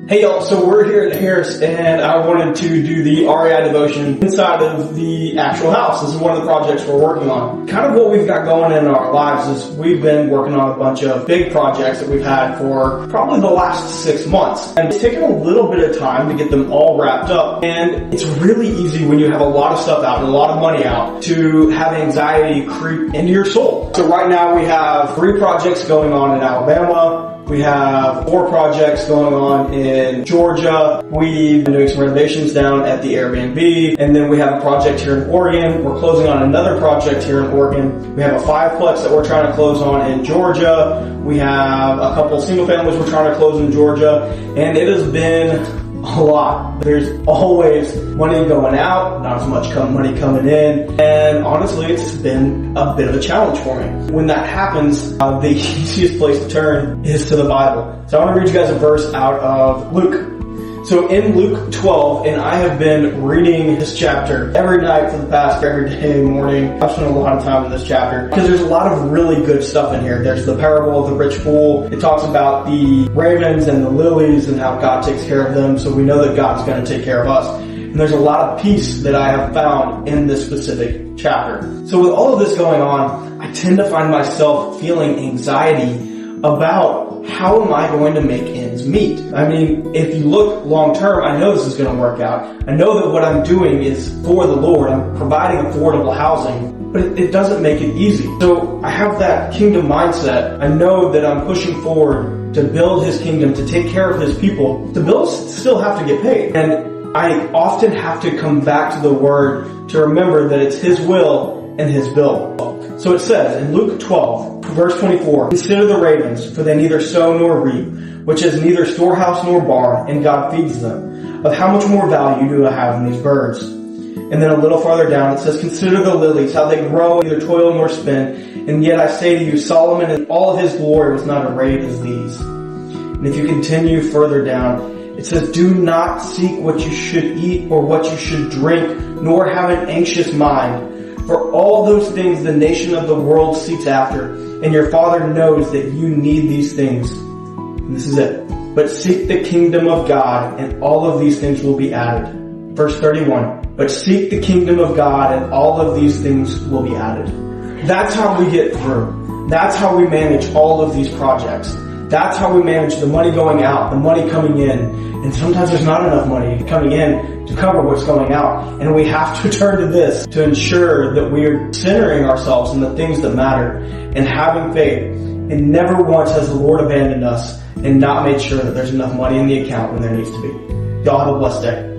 Hey y'all, so we're here at Harris and I wanted to do the REI devotion inside of the actual house. This is one of the projects we're working on. Kind of what we've got going in our lives is we've been working on a bunch of big projects that we've had for probably the last 6 months. And it's taken a little bit of time to get them all wrapped up. And it's really easy when you have a lot of stuff out and a lot of money out to have anxiety creep into your soul. So right now we have 3 projects going on in Alabama. We have 4 projects going on in Georgia. We've been doing some renovations down at the Airbnb. And then we have a project here in Oregon. We're closing on another project here in Oregon. We have a 5-plex that we're trying to close on in Georgia. We have a couple single families we're trying to close in Georgia. And it has been a lot. There's always money going out, not as much money coming in, and honestly it's been a bit of a challenge for me. When that happens, the easiest place to turn is to the Bible. So I want to read you guys a verse out of Luke. So in Luke 12, and I have been reading this chapter every night for the past every day morning. I've spent a lot of time in this chapter because there's a lot of really good stuff in here. There's the parable of the rich fool. It talks about the ravens and the lilies and how God takes care of them. So we know that God's going to take care of us. And there's a lot of peace that I have found in this specific chapter. So with all of this going on, I tend to find myself feeling anxiety about how am I going to make ends meet? I mean, if you look long term, I know this is going to work out. I know that what I'm doing is for the Lord. I'm providing affordable housing, but it doesn't make it easy. So I have that kingdom mindset. I know that I'm pushing forward to build His kingdom, to take care of His people. The bills still have to get paid. And I often have to come back to the Word to remember that it's His will and His bill. So it says in Luke 12, verse 24, "Consider the ravens, for they neither sow nor reap, which has neither storehouse nor barn, and God feeds them. Of how much more value do I have in these birds?" And then a little farther down it says, "Consider the lilies, how they grow, neither toil nor spin. And yet I say to you, Solomon in all of his glory was not arrayed as these." And if you continue further down, it says, "Do not seek what you should eat or what you should drink, nor have an anxious mind. For all those things the nation of the world seeks after, and your Father knows that you need these things." And this is it. "But seek the kingdom of God, and all of these things will be added." Verse 31. "But seek the kingdom of God, and all of these things will be added." That's how we get through. That's how we manage all of these projects. That's how we manage the money going out, the money coming in. And sometimes there's not enough money coming in to cover what's going out. And we have to turn to this to ensure that we are centering ourselves in the things that matter and having faith. And never once has the Lord abandoned us and not made sure that there's enough money in the account when there needs to be. Y'all have a blessed day.